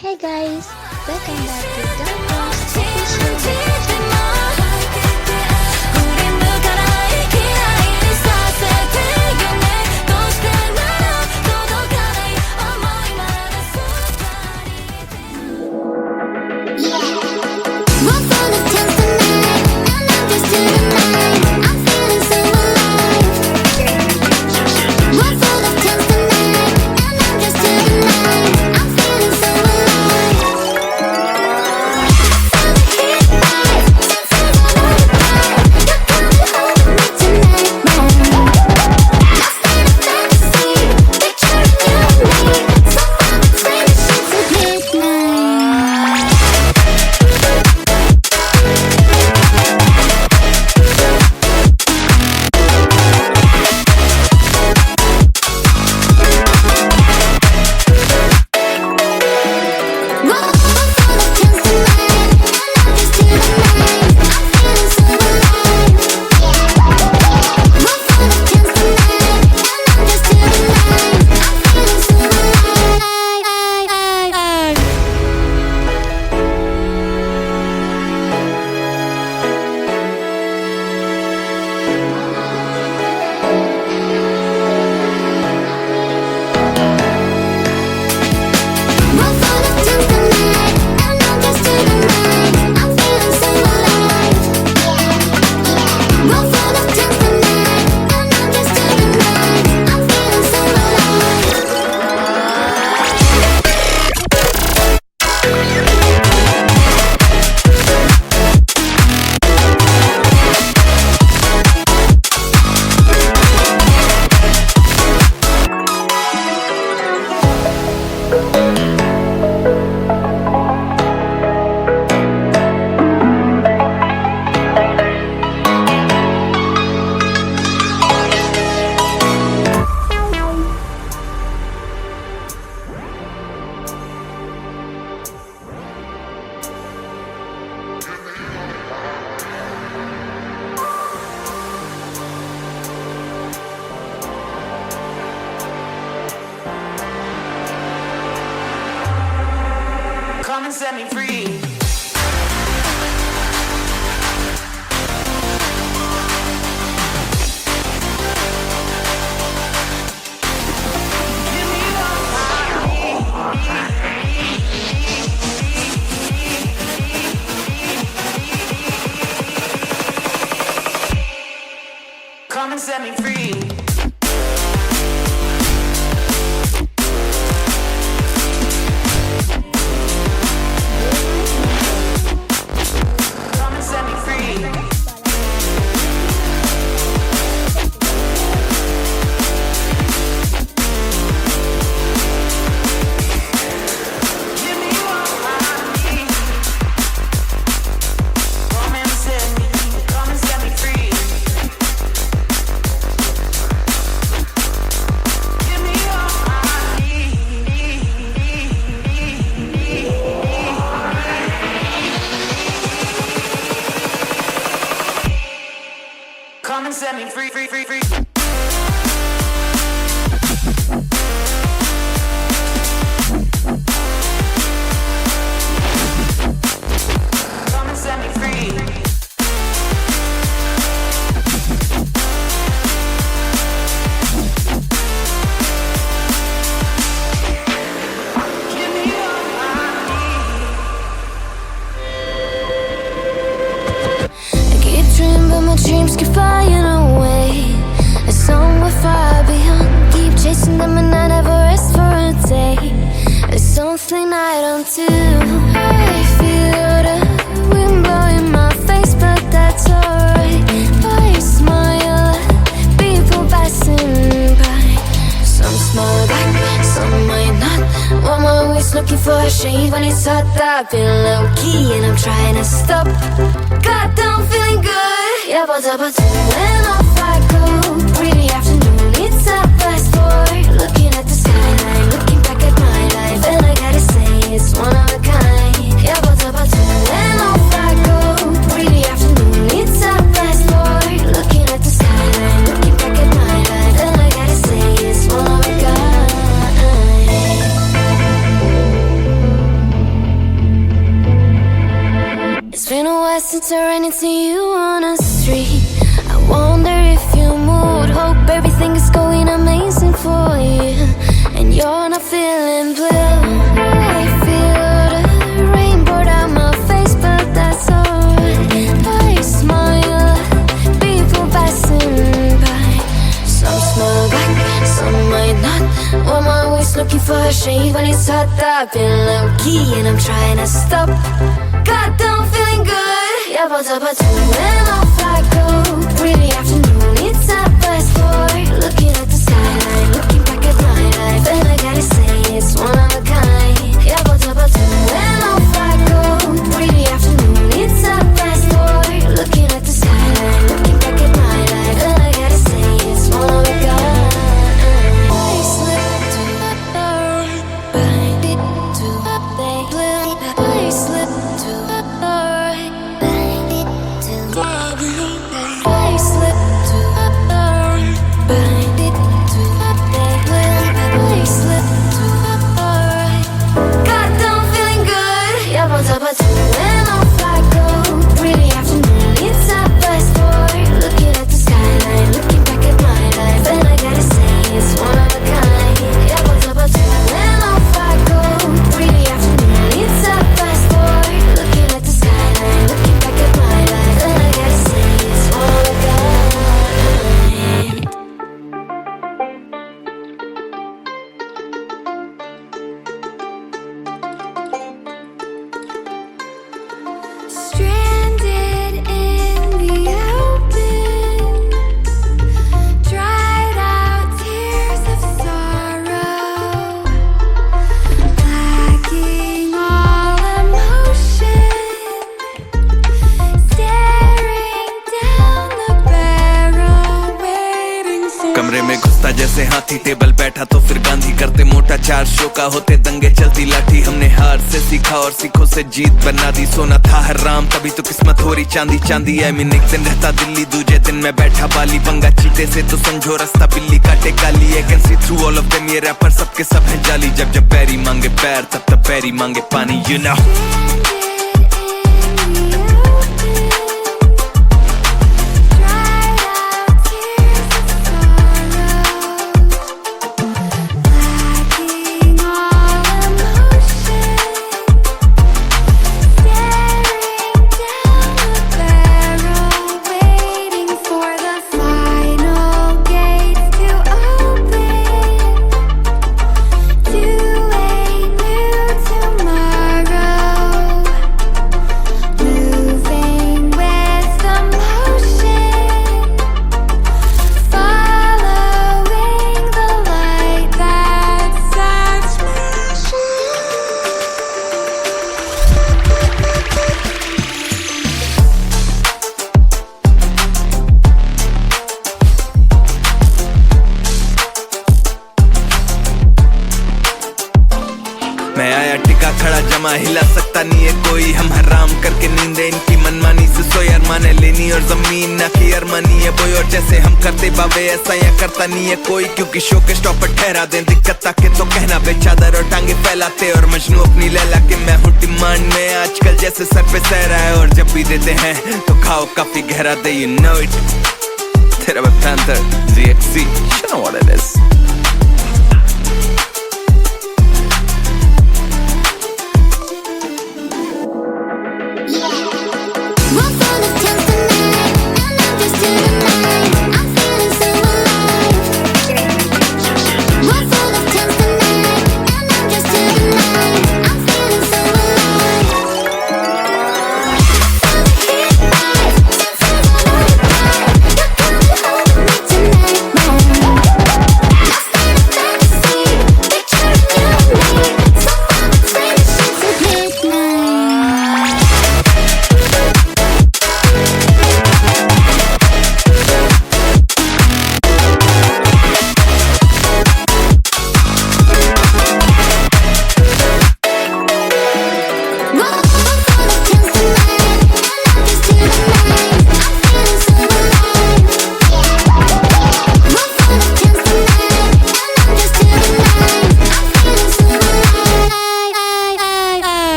Hey guys, welcome back to Darkroom's official. Come and set me free. Come and set me free. Come and set me free, free, free, free. Come and set me free. Give me all I keep dreaming, but my dreams keep flying away. A song we're far beyond. Keep chasing them and I never rest for a day. There's something I don't do. I feel the wind blowing my face, but that's alright. I smile at people passing by. Some smile back, some might not. I'm always looking for a shade when it's hot. I've been low key and I'm trying to stop. God, I'm feeling good. Yeah, but when it's one of a kind. Yeah, but about two and off I go. Really afternoon, it's a fast forward. Looking at the skyline, looking back at my life, and I gotta say it's one of a kind. It's been a while since I ran into you on a street. I wonder if you moved. Hope everything is going amazing for you, and you're not feeling blue. I feel the rain pour down my face, but that's alright. I smile at people passing by. Some smile back, some might not. I'm always looking for a shade when it's hot. I've been low key and I'm trying to stop. God, I'm feeling good. Yeah, but and off I go. Really afternoon, it's a fast forward. Looking at the skyline, looking back at my life, and I gotta say it's one of a kind. Yeah, but and off I go. Really afternoon, it's a fast forward. Looking at the skyline, looking back at my life, and I gotta say it's one of a kind. I slip to the right, bind it to the blue. I slip to the right, bind it to the I slip to the right, bind it to the blue. I slip to the right. God, I'm feeling good. Yeah, but and off I go. Really afternoon, it's a fast forward. Looking at the skyline, looking back at my life, and I gotta say it's one of a kind. Yeah, but and off I go. Really afternoon, it's a fast forward. Looking at the skyline, looking back at my life, and I gotta say it's one of a kind. Stranded in the open, dried out tears of sorrow, lacking all emotion, staring down the barrel, waiting for कमरे में घुसता जैसे हाथी, table बैठा तो फिर गांधी करते मोटा, 4 शो का होते दंगे चलती लाठी। हमने हार से सीखा और सीखों से जीत बना दी। सोना था हराम तभी तो किस्मत हो रही चांदी चांदी। आई मीन एक दिन रहता दिल्ली, दूजे दिन मैं बैठा बाली। पंगा चीते से तो समझो रास्ता बिल्ली काटे काली। I can see through all of them, ये रैपर सबके सब हैं जाली। जब जब पैरी मांगे पैर, तब तब पैरी मांगे पानी, यू नो। मैं आया टिका खड़ा जमा, हिला सकता नहीं है कोई। हम हराम करके नींदे इनकी मनमानी से सोए। अरमाने लेनी और जमीन ना की अरमानी है बोई। और जैसे हम करते बाबे ऐसा या करता नहीं है कोई। क्योंकि शो के स्टॉप पर ठहरा दें दिक्कत ताके तो कहना बेचादर और टांगे फैलाते। और मजनू अपनी लैला के मैं हूँ डिमांड में आजकल, जैसे सर पे सह रहा है। और जब भी देते हैं तो खाओ काफी गहरा दे, you know it। तेरा मैं panther ZXC, you know what it is।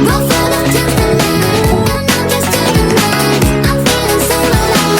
Both of them different now, and I'm just turning around. I'm feeling so alive.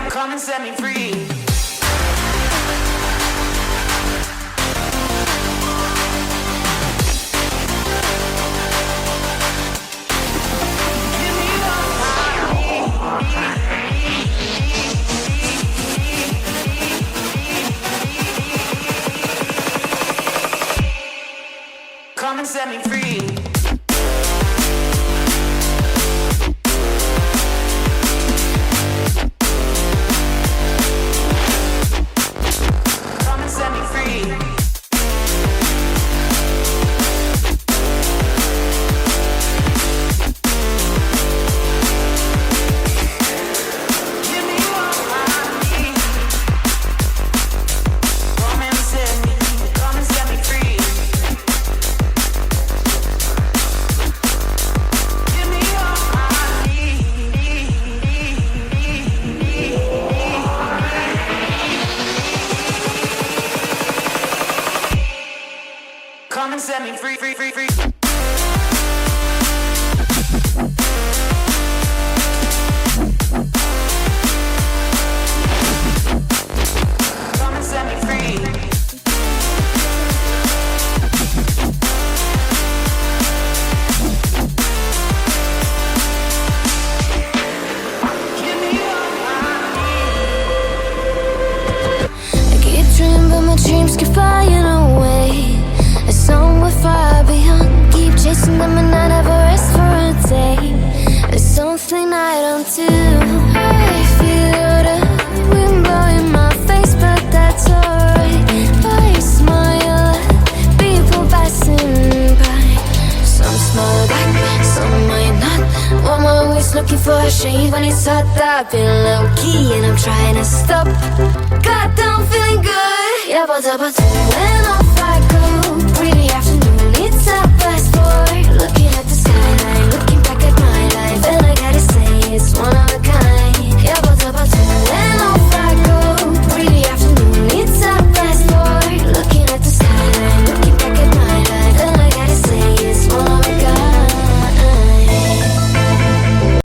Come and set me free. Come and set me free. Come and set me free. Give me what I need. Come and set me free. Give me what I need. Come and set me free, free, free, free. Come and set me free. Give me what I need. I keep dreaming, but my dreams keep flying away. It's somewhere far beyond. Keep chasing them and I never rest for a day. There's something I don't do. I feel the wind blowing my face, but that's alright. I smile at people passing by. Some smile back, some might not. I'm always looking for a shade when it's hot. I've been low key and I'm trying to stop. God, I'm feeling good. Yeah, but when I'm